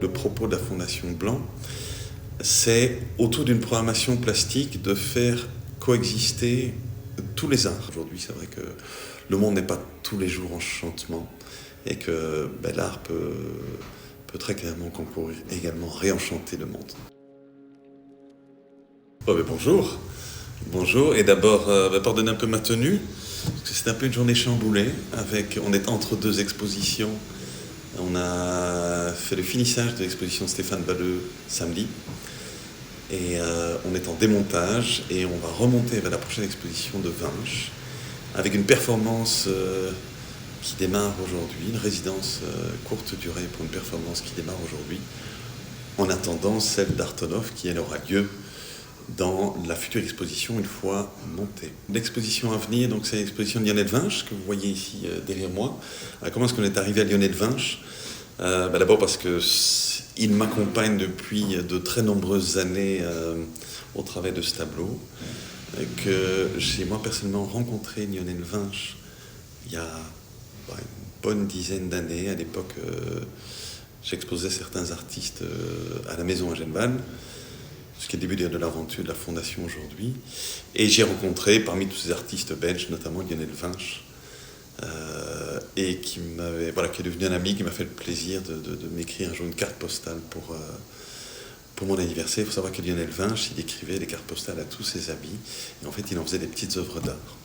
le propos de la Fondation Blanc, c'est autour d'une programmation plastique de faire coexister tous les arts. Aujourd'hui, c'est vrai que le monde n'est pas tous les jours en changement et que l'art peut très clairement concourir également à réenchanter le monde. Bonjour. Bonjour, et d'abord, pardonnez un peu ma tenue, parce que c'est un peu une journée chamboulée, on est entre deux expositions. On a fait le finissage de l'exposition Stéphane Balleux samedi, et on est en démontage, et on va remonter vers la prochaine exposition de Vinches, avec une performance qui démarre aujourd'hui, une résidence courte durée pour une performance qui démarre aujourd'hui, en attendant celle d'Artonov qui elle aura lieu dans la future exposition une fois montée. L'exposition à venir, donc c'est l'exposition de Lionel Vinches que vous voyez ici derrière moi. Alors, comment est-ce qu'on est arrivé à Lionel Vinches? D'abord parce qu'il m'accompagne depuis de très nombreuses années au travers de ce tableau, que j'ai moi personnellement rencontré Lionel Vinches il y a une bonne dizaine d'années. À l'époque, j'exposais certains artistes à la Maison à Genval, ce qui est le début de l'aventure de la Fondation aujourd'hui. Et j'ai rencontré parmi tous ces artistes belges, notamment Lionel Vinches, et qui est devenu un ami, qui m'a fait le plaisir de m'écrire un jour une carte postale pour mon anniversaire. Il faut savoir que Lionel Vinches, il écrivait des cartes postales à tous ses amis, et en fait il en faisait des petites œuvres d'art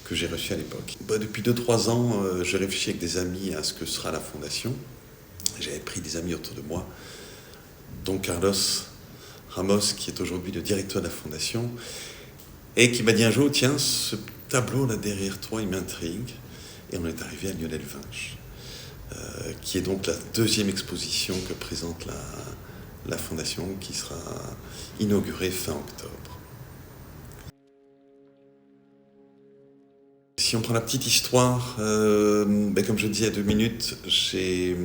que j'ai reçues à l'époque. Depuis 2-3 ans, je réfléchis avec des amis à ce que sera la Fondation. J'avais pris des amis autour de moi, dont Carlos Ramos, qui est aujourd'hui le directeur de la Fondation, et qui m'a dit un jour, tiens, ce tableau là derrière toi, il m'intrigue. Et on est arrivé à Lionel Vinches, qui est donc la deuxième exposition que présente la Fondation, qui sera inaugurée fin octobre. Si on prend la petite histoire, comme je le dis à 2 minutes, j'ai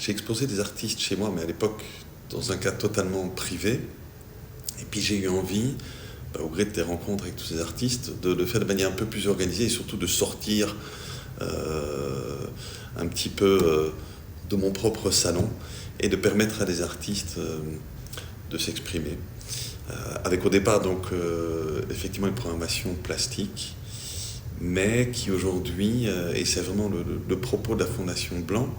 exposé des artistes chez moi, mais à l'époque dans un cadre totalement privé. Et puis j'ai eu envie, au gré de des rencontres avec tous ces artistes, de le faire de manière un peu plus organisée et surtout de sortir un petit peu de mon propre salon et de permettre à des artistes de s'exprimer. Avec au départ donc effectivement une programmation plastique, mais qui aujourd'hui, et c'est vraiment le propos de la Fondation Blanc,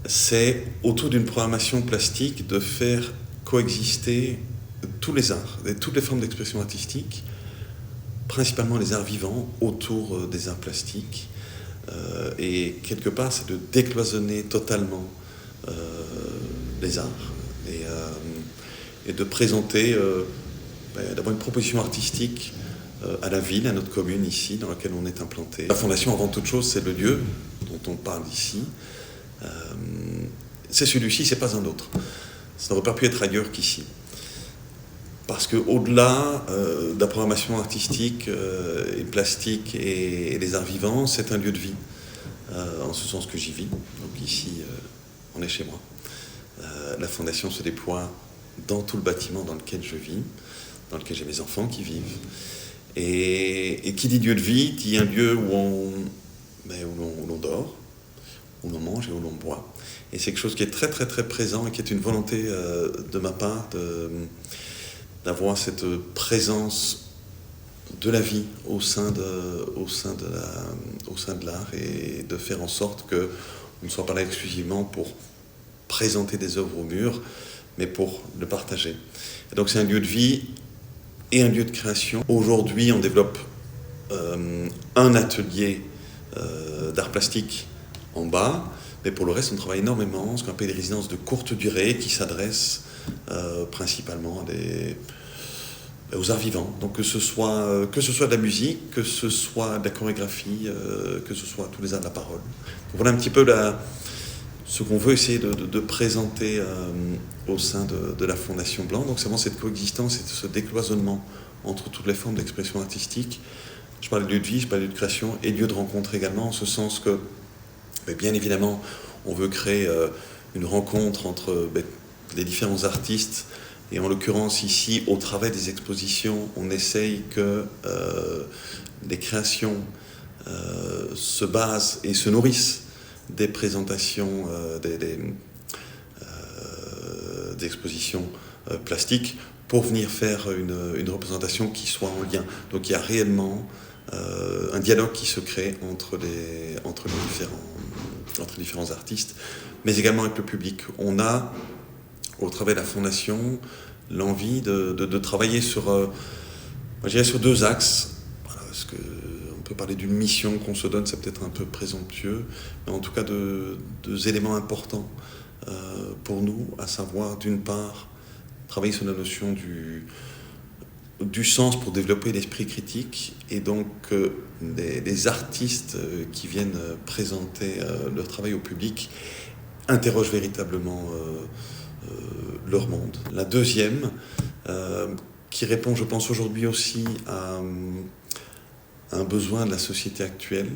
c'est autour d'une programmation plastique de faire coexister tous les arts, et toutes les formes d'expression artistique, principalement les arts vivants, autour des arts plastiques. Et quelque part, c'est de décloisonner totalement les arts et de présenter d'abord une proposition artistique à la ville, à notre commune ici, dans laquelle on est implanté. La Fondation, avant toute chose, c'est le lieu dont on parle ici. C'est celui-ci, c'est pas un autre. Ça n'aurait pas pu être ailleurs qu'ici. Parce qu'au-delà de la programmation artistique et plastique et des arts vivants, c'est un lieu de vie, en ce sens que j'y vis. Donc ici, on est chez moi. La Fondation se déploie dans tout le bâtiment dans lequel je vis, dans lequel j'ai mes enfants qui vivent. Et qui dit lieu de vie, dit un lieu où l'on dort, où l'on mange et où l'on boit. Et c'est quelque chose qui est très très très présent et qui est une volonté de ma part d'avoir cette présence de la vie au sein de l'art et de faire en sorte qu'on ne soit pas là exclusivement pour présenter des œuvres au mur, mais pour le partager. Et donc c'est un lieu de vie et un lieu de création. Aujourd'hui, on développe un atelier d'art plastique en bas, mais pour le reste, on travaille énormément, ce qu'on appelle des résidences de courte durée qui s'adressent principalement aux arts vivants. Donc que ce soit de la musique, que ce soit de la chorégraphie, que ce soit tous les arts de la parole. Donc voilà un petit peu ce qu'on veut essayer de présenter au sein de la Fondation Blanc. Donc c'est vraiment cette coexistence et ce décloisonnement entre toutes les formes d'expression artistique. Je parle de lieu de vie, je parle de lieu de création et lieu de rencontre également, en ce sens que, bien évidemment, on veut créer une rencontre entre les différents artistes. Et en l'occurrence ici, au travers des expositions, on essaye que les créations se basent et se nourrissent des présentations, d'exposition plastique pour venir faire une représentation qui soit en lien. Donc il y a réellement un dialogue qui se crée entre les différents artistes, mais également avec le public. On a, au travers de la Fondation, l'envie de travailler sur, je dirais sur 2 axes. Voilà, parce que on peut parler d'une mission qu'on se donne, c'est peut-être un peu présomptueux, mais en tout cas 2 éléments importants pour nous, à savoir d'une part travailler sur la notion du sens pour développer l'esprit critique, et donc des artistes qui viennent présenter leur travail au public interrogent véritablement leur monde. La deuxième, qui répond, je pense, aujourd'hui aussi à un besoin de la société actuelle,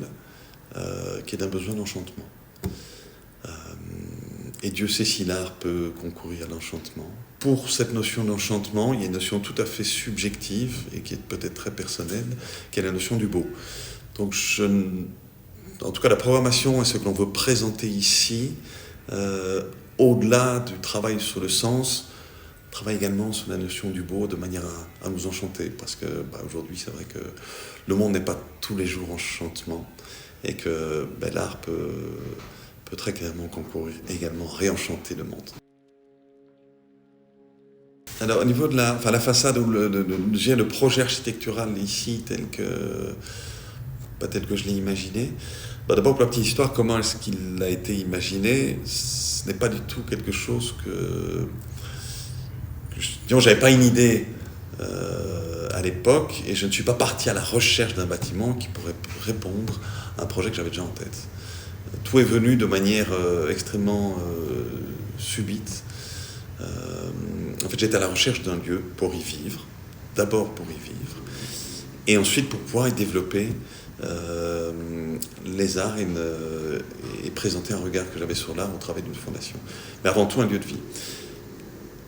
qui est un besoin d'enchantement. Et Dieu sait si l'art peut concourir à l'enchantement. Pour cette notion d'enchantement, il y a une notion tout à fait subjective et qui est peut-être très personnelle, qui est la notion du beau. Donc, en tout cas, la programmation et ce que l'on veut présenter ici, au-delà du travail sur le sens, travaille également sur la notion du beau de manière à nous enchanter. Parce que aujourd'hui, c'est vrai que le monde n'est pas tous les jours enchantement et que l'art peut très clairement concourir également réenchanter le monde. Alors au niveau de la façade, ou le projet architectural ici tel que je l'ai imaginé, d'abord pour la petite histoire, comment est-ce qu'il a été imaginé, ce n'est pas du tout quelque chose disons, j'avais pas une idée à l'époque, et je ne suis pas parti à la recherche d'un bâtiment qui pourrait répondre à un projet que j'avais déjà en tête. Tout est venu de manière extrêmement subite. En fait, j'étais à la recherche d'un lieu pour y vivre, d'abord pour y vivre, et ensuite pour pouvoir y développer les arts et présenter un regard que j'avais sur l'art au travers d'une fondation. Mais avant tout, un lieu de vie.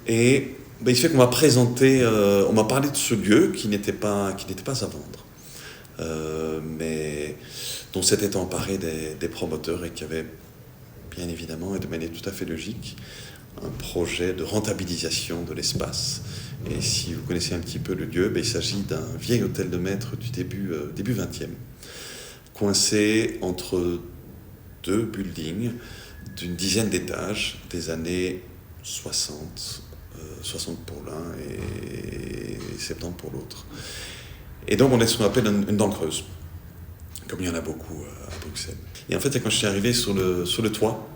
Et il se fait qu'on m'a présenté, on m'a parlé de ce lieu qui n'était pas à vendre, mais dont s'étaient emparés des promoteurs et qui avaient bien évidemment, et de manière tout à fait logique, un projet de rentabilisation de l'espace. Et si vous connaissez un petit peu le lieu, il s'agit d'un vieil hôtel de maître du début 20e, coincé entre 2 buildings d'une dizaine d'étages des années 60 pour l'un et 70 pour l'autre. Et donc on est ce qu'on appelle une dent creuse, comme il y en a beaucoup à Bruxelles. Et en fait, c'est quand je suis arrivé sur le toit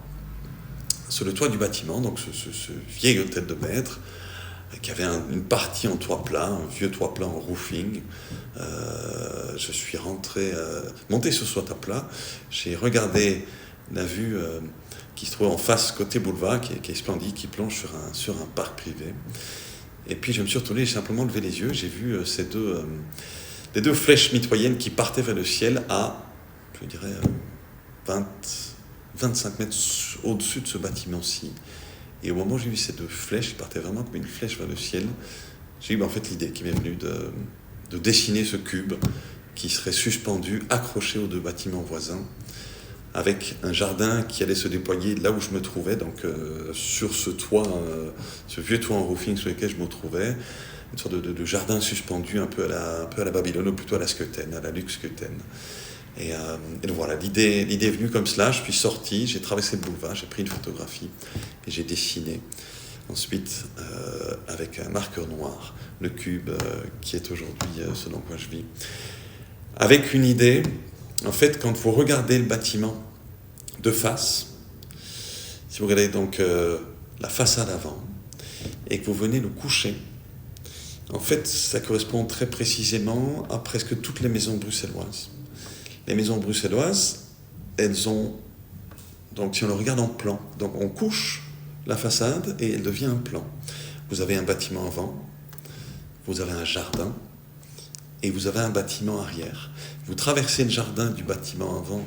du bâtiment, donc ce vieil hôtel de maître, qui avait une partie en toit plat, un vieux toit plat en roofing. Je suis monté sur ce toit plat, j'ai regardé la vue qui se trouve en face côté boulevard, qui est splendide, qui plonge sur un parc privé. Et puis je me suis retourné, j'ai simplement levé les yeux, j'ai vu les 2 flèches mitoyennes qui partaient vers le ciel à, je dirais, 25 mètres au-dessus de ce bâtiment-ci. Et au moment où j'ai vu ces 2 flèches qui partaient vraiment comme une flèche vers le ciel, j'ai eu en fait l'idée qui m'est venue de dessiner ce cube qui serait suspendu, accroché aux 2 bâtiments voisins, avec un jardin qui allait se déployer là où je me trouvais, donc sur ce toit, ce vieux toit en roofing sur lequel je me trouvais, une sorte de jardin suspendu un peu à la Babylone, ou plutôt à la Skeuten, à la Luxe Skeuten. Et donc voilà, l'idée est venue comme cela. Je suis sorti, j'ai traversé le boulevard, j'ai pris une photographie et j'ai dessiné ensuite avec un marqueur noir le cube qui est aujourd'hui ce dans quoi je vis. Avec une idée, en fait, quand vous regardez le bâtiment de face, si vous regardez donc la façade avant et que vous venez le coucher, en fait, ça correspond très précisément à presque toutes les maisons bruxelloises. Les maisons bruxelloises, elles ont, donc si on le regarde en plan, donc on couche la façade et elle devient un plan. Vous avez un bâtiment avant, vous avez un jardin et vous avez un bâtiment arrière. Vous traversez le jardin du bâtiment avant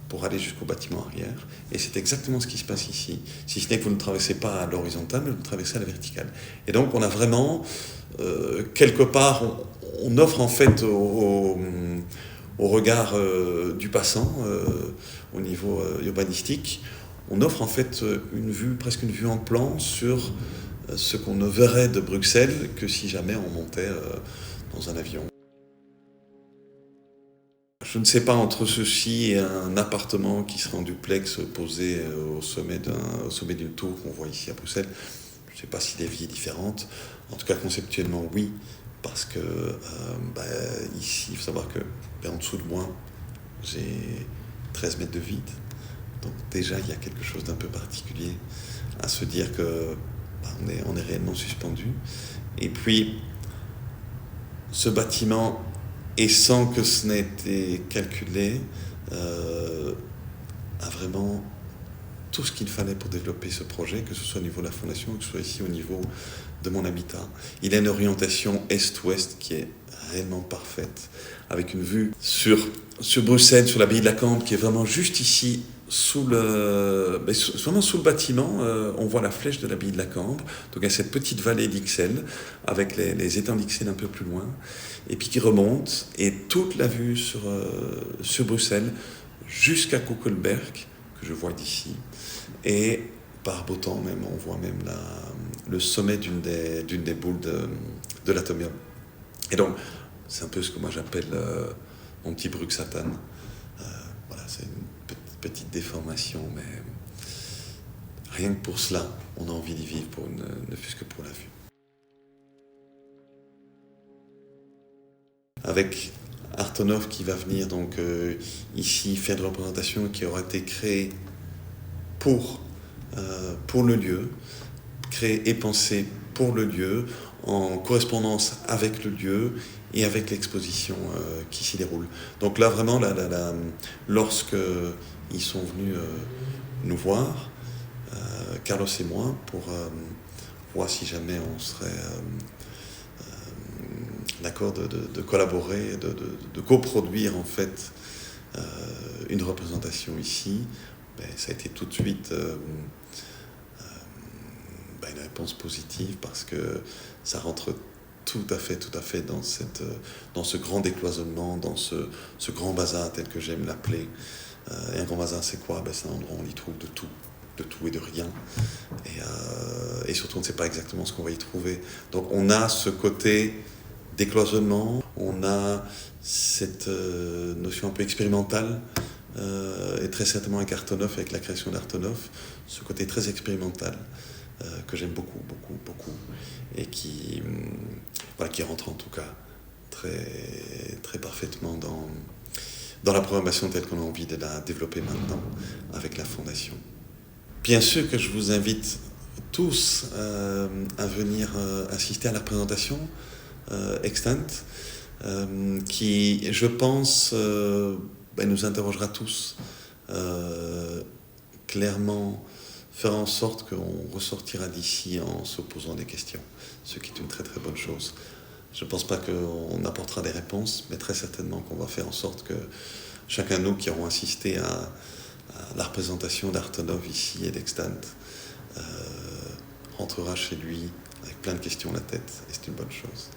pour aller jusqu'au bâtiment arrière, et c'est exactement ce qui se passe ici, si ce n'est que vous ne traversez pas à l'horizontale, mais vous traversez à la verticale. Et donc on a vraiment, quelque part, on offre en fait au regard du passant, au niveau urbanistique, on offre en fait presque une vue en plan sur ce qu'on ne verrait de Bruxelles que si jamais on montait dans un avion. Je ne sais pas, entre ceci et un appartement qui sera en duplex posé au sommet d'une tour qu'on voit ici à Bruxelles, je ne sais pas si les vies sont différentes. En tout cas, conceptuellement, oui, parce que ici, il faut savoir que en dessous de moi, j'ai 13 mètres de vide. Donc déjà, il y a quelque chose d'un peu particulier à se dire que on est réellement suspendu. Et puis, ce bâtiment, et sans que ce n'ait été calculé, a vraiment tout ce qu'il fallait pour développer ce projet, que ce soit au niveau de la fondation, que ce soit ici au niveau de mon habitat. Il a une orientation est-ouest qui est réellement parfaite, avec une vue sur Bruxelles, sur l'abbaye de la Cambre, qui est vraiment juste ici, vraiment sous le bâtiment. On voit la flèche de l'abbaye de la Cambre, donc il y a cette petite vallée d'Ixelles, avec les étangs d'Ixelles un peu plus loin, et puis qui remonte, et toute la vue sur Bruxelles, jusqu'à Koekelberg, que je vois d'ici, et par beau temps même, on voit même le sommet d'une des boules de l'atomium. Et donc, c'est un peu ce que moi j'appelle mon petit Bruxatan. Voilà, c'est une petite déformation, mais rien que pour cela, on a envie d'y vivre, ne fût-ce que pour la vue. Avec Artonov qui va venir donc ici faire de la représentation, qui aura été créée pour le lieu, créée et pensée pour le lieu, en correspondance avec le lieu et avec l'exposition qui s'y déroule. Donc là, vraiment, lorsque ils sont venus nous voir, Carlos et moi, pour voir si jamais on serait d'accord de collaborer, de coproduire en fait une représentation ici, ça a été tout de suite une réponse positive, parce que ça rentre tout à fait dans ce grand décloisonnement, dans ce grand bazar tel que j'aime l'appeler. Et un grand bazar, c'est quoi? C'est un endroit où on y trouve de tout et de rien. Et surtout, on ne sait pas exactement ce qu'on va y trouver. Donc on a ce côté décloisonnement, on a cette notion un peu expérimentale, et très certainement avec Artonov, avec la création d'Artonov, ce côté très expérimental que j'aime beaucoup, et qui rentre en tout cas très parfaitement dans la programmation telle qu'on a envie de la développer maintenant avec la Fondation. Bien sûr que je vous invite tous à venir assister à la présentation Extant, qui, je pense, nous interrogera tous, clairement faire en sorte qu'on ressortira d'ici en se posant des questions, ce qui est une très bonne chose. Je ne pense pas qu'on apportera des réponses, mais très certainement qu'on va faire en sorte que chacun de nous qui auront assisté à la représentation d'Artonov ici et d'Extant rentrera chez lui avec plein de questions à la tête, et c'est une bonne chose.